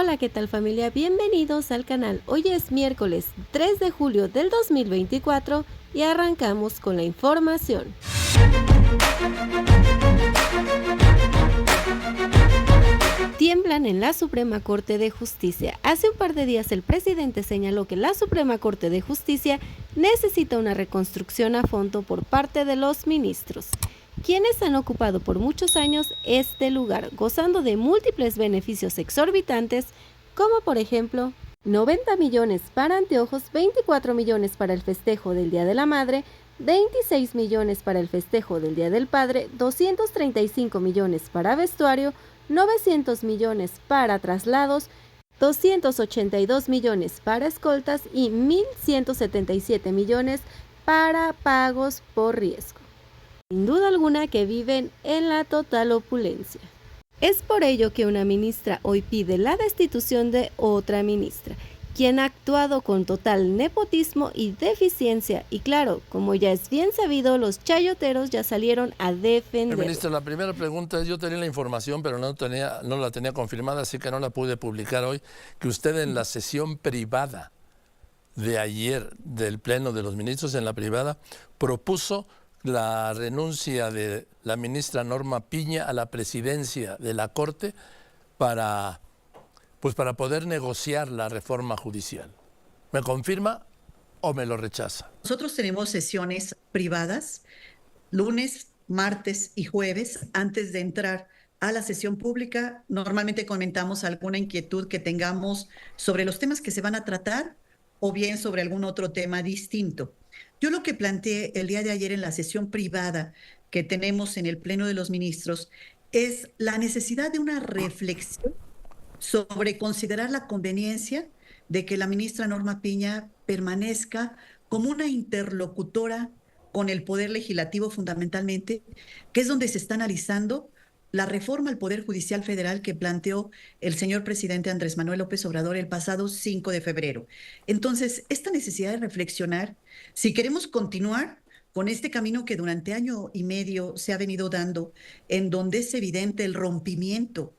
Hola, ¿qué tal familia? Bienvenidos al canal. Hoy es miércoles 3 de julio del 2024 y arrancamos con la información. Tiemblan en la Suprema Corte de Justicia. Hace un par de días el presidente señaló que la Suprema Corte de Justicia necesita una reconstrucción a fondo por parte de los ministros, quienes han ocupado por muchos años este lugar, gozando de múltiples beneficios exorbitantes, como por ejemplo 90 millones para anteojos, 24 millones para el festejo del Día de la Madre, 26 millones para el festejo del Día del Padre, 235 millones para vestuario, 900 millones para traslados, 282 millones para escoltas y 1.177 millones para pagos por riesgo. Sin duda alguna que viven en la total opulencia. Es por ello que una ministra hoy pide la destitución de otra ministra, quien ha actuado con total nepotismo y deficiencia. Y claro, como ya es bien sabido, los chayoteros ya salieron a defender. Ministra, la primera pregunta es, yo tenía la información, pero no la tenía confirmada, así que no la pude publicar hoy, que usted en la sesión privada de ayer del Pleno de los Ministros, en la privada, propuso la renuncia de la ministra Norma Piña a la presidencia de la Corte para poder negociar la reforma judicial. ¿Me confirma o me lo rechaza? Nosotros tenemos sesiones privadas lunes, martes y jueves antes de entrar a la sesión pública. Normalmente comentamos alguna inquietud que tengamos sobre los temas que se van a tratar o bien sobre algún otro tema distinto. Yo lo que planteé el día de ayer en la sesión privada que tenemos en el Pleno de los Ministros es la necesidad de una reflexión sobre considerar la conveniencia de que la ministra Norma Piña permanezca como una interlocutora con el Poder Legislativo fundamentalmente, que es donde se está analizando la reforma al Poder Judicial Federal que planteó el señor presidente Andrés Manuel López Obrador el pasado 5 de febrero. Entonces, esta necesidad de reflexionar, si queremos continuar con este camino que durante año y medio se ha venido dando, en donde es evidente el rompimiento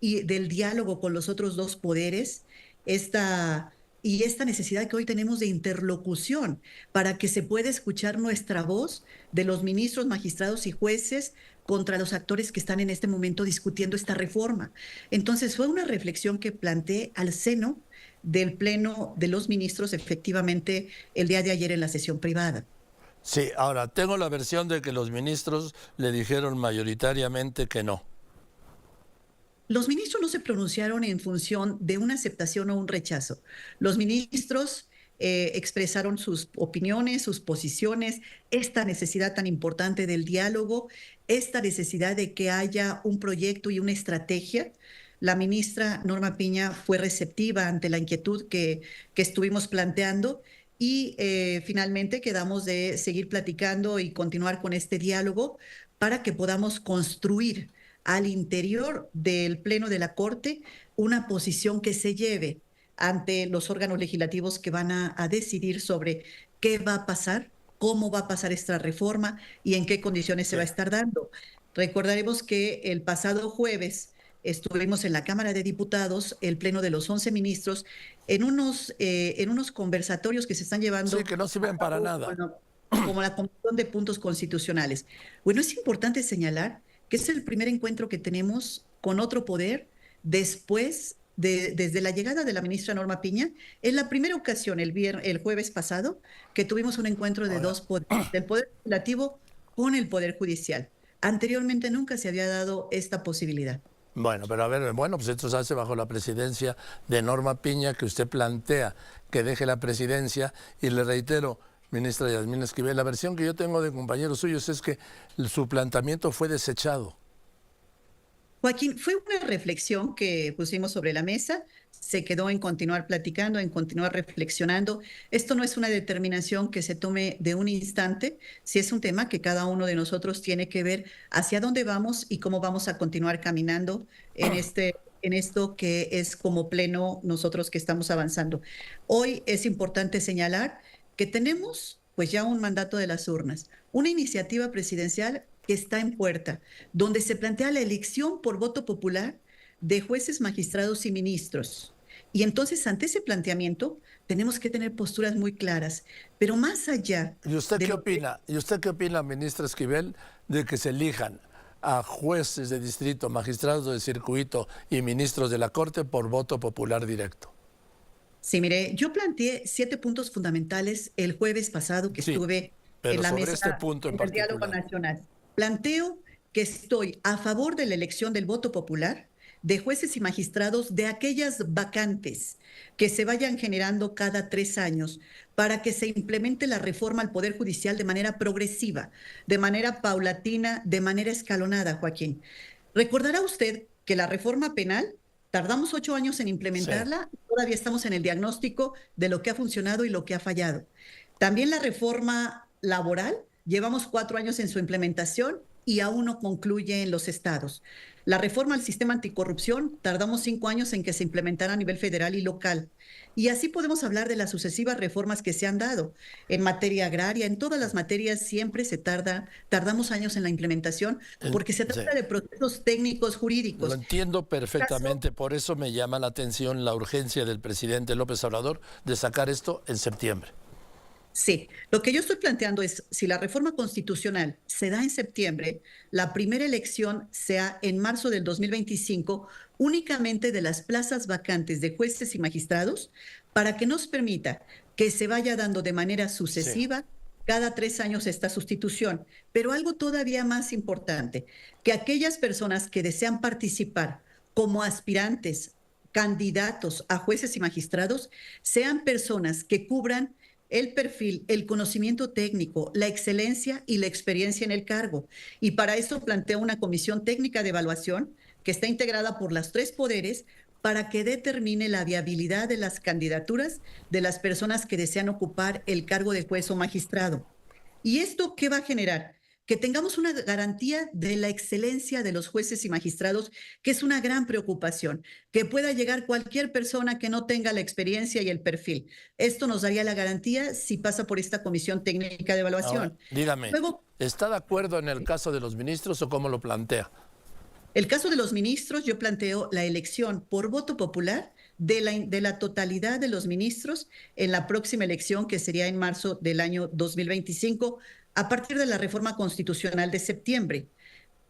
y del diálogo con los otros dos poderes, esta necesidad que hoy tenemos de interlocución para que se pueda escuchar nuestra voz de los ministros, magistrados y jueces contra los actores que están en este momento discutiendo esta reforma. Entonces fue una reflexión que planteé al seno del Pleno de los Ministros efectivamente el día de ayer en la sesión privada. Sí, ahora tengo la versión de que los ministros le dijeron mayoritariamente que no. Los ministros no se pronunciaron en función de una aceptación o un rechazo. Los ministros expresaron sus opiniones, sus posiciones, esta necesidad tan importante del diálogo, esta necesidad de que haya un proyecto y una estrategia. La ministra Norma Piña fue receptiva ante la inquietud que estuvimos planteando y finalmente quedamos de seguir platicando y continuar con este diálogo para que podamos construir al interior del Pleno de la Corte una posición que se lleve ante los órganos legislativos que van a decidir sobre qué va a pasar, cómo va a pasar esta reforma y en qué condiciones se va a estar dando. Recordaremos que el pasado jueves estuvimos en la Cámara de Diputados, el Pleno de los 11 ministros, en unos conversatorios que se están llevando. Sí, que no sirven para nada. Bueno, como la Comisión de Puntos Constitucionales. Bueno, es importante señalar que es el primer encuentro que tenemos con otro poder desde la llegada de la ministra Norma Piña. Es la primera ocasión el jueves pasado que tuvimos un encuentro de dos poderes, del Poder Legislativo con el Poder Judicial. Anteriormente nunca se había dado esta posibilidad. Bueno, pero a ver, pues esto se hace bajo la presidencia de Norma Piña, que usted plantea que deje la presidencia, y le reitero, ministra Yasmín Esquivel, la versión que yo tengo de compañeros suyos es que su planteamiento fue desechado. Joaquín, fue una reflexión que pusimos sobre la mesa, se quedó en continuar platicando, en continuar reflexionando. Esto no es una determinación que se tome de un instante, sí es un tema que cada uno de nosotros tiene que ver hacia dónde vamos y cómo vamos a continuar caminando en esto que es como pleno nosotros que estamos avanzando. Hoy es importante señalar que tenemos pues ya un mandato de las urnas, una iniciativa presidencial que está en puerta, donde se plantea la elección por voto popular de jueces, magistrados y ministros. Y entonces, ante ese planteamiento, tenemos que tener posturas muy claras. Pero más allá ¿Y usted de qué lo que opina? ¿Y usted qué opina, ministra Esquivel, de que se elijan a jueces de distrito, magistrados de circuito y ministros de la Corte por voto popular directo? Sí, mire, yo planteé 7 puntos fundamentales el jueves pasado que Sí, estuve en pero la sobre mesa este punto en del diálogo particular. nacional. Planteo que estoy a favor de la elección del voto popular de jueces y magistrados de aquellas vacantes que se vayan generando cada 3 años para que se implemente la reforma al Poder Judicial de manera progresiva, de manera paulatina, de manera escalonada, Joaquín. Recordará usted que la reforma penal tardamos 8 años en Sí. implementarla, todavía estamos en el diagnóstico de lo que ha funcionado y lo que ha fallado. También la reforma laboral, llevamos 4 años en su implementación y aún no concluye en los estados. La reforma al sistema anticorrupción, tardamos 5 años en que se implementara a nivel federal y local. Y así podemos hablar de las sucesivas reformas que se han dado. En materia agraria, en todas las materias siempre tardamos años en la implementación porque se Sí. trata de procesos técnicos Lo jurídicos. entiendo Caso perfectamente, por eso me llama la atención la urgencia del presidente López Obrador de sacar esto en septiembre. Sí, lo que yo estoy planteando es, si la reforma constitucional se da en septiembre, la primera elección sea en marzo del 2025, únicamente de las plazas vacantes de jueces y magistrados, para que nos permita que se vaya dando de manera Sí. sucesiva cada 3 años esta sustitución. Pero algo todavía más importante, que aquellas personas que desean participar como aspirantes, candidatos a jueces y magistrados, sean personas que cubran el perfil, el conocimiento técnico, la excelencia y la experiencia en el cargo. Y para eso planteo una comisión técnica de evaluación que está integrada por los 3 poderes para que determine la viabilidad de las candidaturas de las personas que desean ocupar el cargo de juez o magistrado. ¿Y esto qué va a generar? Que tengamos una garantía de la excelencia de los jueces y magistrados, que es una gran preocupación, que pueda llegar cualquier persona que no tenga la experiencia y el perfil. Esto nos daría la garantía si pasa por esta comisión técnica de Ahora, evaluación. dígame, Luego, ¿está de acuerdo en el caso de los ministros o cómo lo plantea? el caso de los ministros, yo planteo la elección por voto popular de la totalidad de los ministros en la próxima elección, que sería en marzo del año 2025, a partir de la reforma constitucional de septiembre.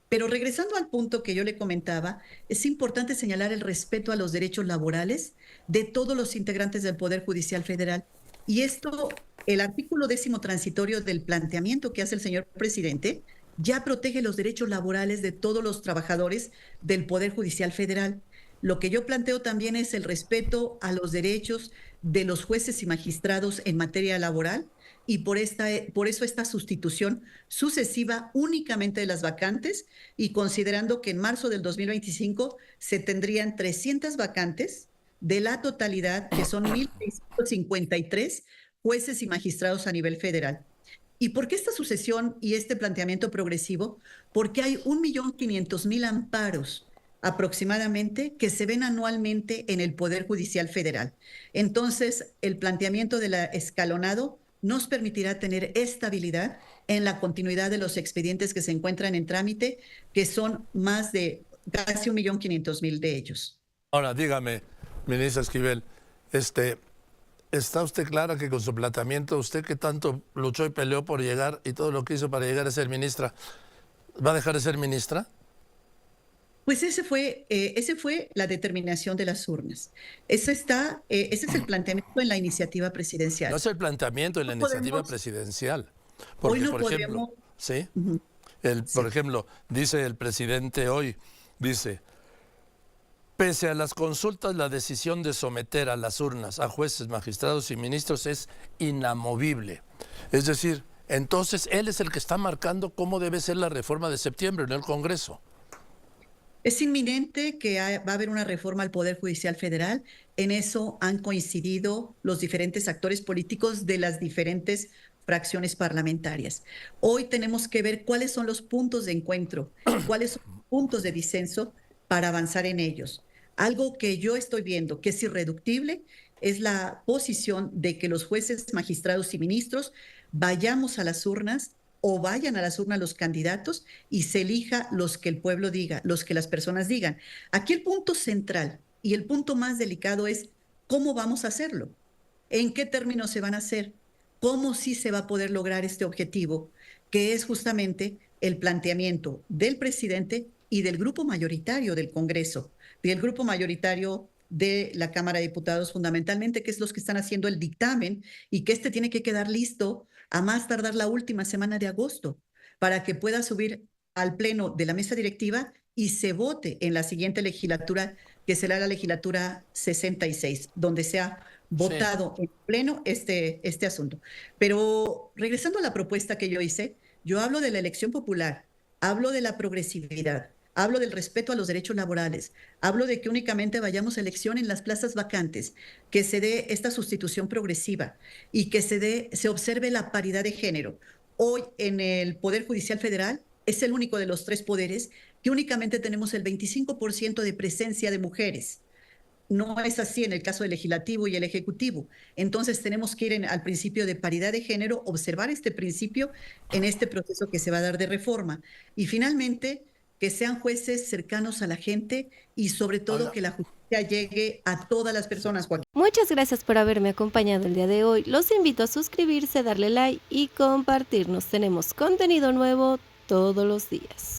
Pero regresando al punto que yo le comentaba, es importante señalar el respeto a los derechos laborales de todos los integrantes del Poder Judicial Federal. Y esto, el artículo 10º transitorio del planteamiento que hace el señor presidente, ya protege los derechos laborales de todos los trabajadores del Poder Judicial Federal. Lo que yo planteo también es el respeto a los derechos de los jueces y magistrados en materia laboral y por eso esta sustitución sucesiva únicamente de las vacantes y considerando que en marzo del 2025 se tendrían 300 vacantes de la totalidad, que son 1,653 jueces y magistrados a nivel federal. ¿Y por qué esta sucesión y este planteamiento progresivo? Porque hay 1,500,000 amparos aproximadamente que se ven anualmente en el Poder Judicial Federal. Entonces, el planteamiento de la escalonado nos permitirá tener estabilidad en la continuidad de los expedientes que se encuentran en trámite, que son más de casi 1,500,000 de ellos. Ahora, dígame, ministra Esquivel, ¿está usted clara que con su planteamiento, usted que tanto luchó y peleó por llegar y todo lo que hizo para llegar a ser ministra, va a dejar de ser ministra? Pues ese fue la determinación de las urnas. Ese es el planteamiento en la iniciativa No presidencial. es el planteamiento en la iniciativa Podemos, presidencial. hoy Porque, no por ejemplo, podemos. ¿sí? Ujú, Por sí. ejemplo, dice el presidente hoy, dice, pese a las consultas, la decisión de someter a las urnas a jueces, magistrados y ministros es inamovible. Es decir, entonces él es el que está marcando cómo debe ser la reforma de septiembre, no el Congreso. Es inminente que va a haber una reforma al Poder Judicial Federal. En eso han coincidido los diferentes actores políticos de las diferentes fracciones parlamentarias. Hoy tenemos que ver cuáles son los puntos de encuentro, cuáles son los puntos de disenso para avanzar en ellos. Algo que yo estoy viendo que es irreductible es la posición de que los jueces, magistrados y ministros vayamos a las urnas o vayan a las urnas los candidatos y se elija los que el pueblo diga, los que las personas digan. Aquí el punto central y el punto más delicado es cómo vamos a hacerlo, en qué términos se van a hacer, cómo sí se va a poder lograr este objetivo, que es justamente el planteamiento del presidente y del grupo mayoritario del Congreso, del grupo mayoritario de la Cámara de Diputados fundamentalmente, que es los que están haciendo el dictamen y que este tiene que quedar listo a más tardar la última semana de agosto para que pueda subir al pleno de la mesa directiva y se vote en la siguiente legislatura, que será la legislatura 66, donde se ha votado en pleno este asunto. Pero regresando a la propuesta que yo hice, yo hablo de la elección popular, hablo de la progresividad, hablo del respeto a los derechos laborales, hablo de que únicamente vayamos a elección en las plazas vacantes, que se dé esta sustitución progresiva y que se observe la paridad de género. Hoy en el Poder Judicial Federal es el único de los tres poderes que únicamente tenemos el 25% de presencia de mujeres. No es así en el caso del legislativo y el ejecutivo. Entonces tenemos que ir al principio de paridad de género, observar este principio en este proceso que se va a dar de reforma. Y finalmente, que sean jueces cercanos a la gente y sobre todo que la justicia llegue a todas las personas, Joaquín. Muchas gracias por haberme acompañado el día de hoy. Los invito a suscribirse, darle like y compartirnos. Tenemos contenido nuevo todos los días.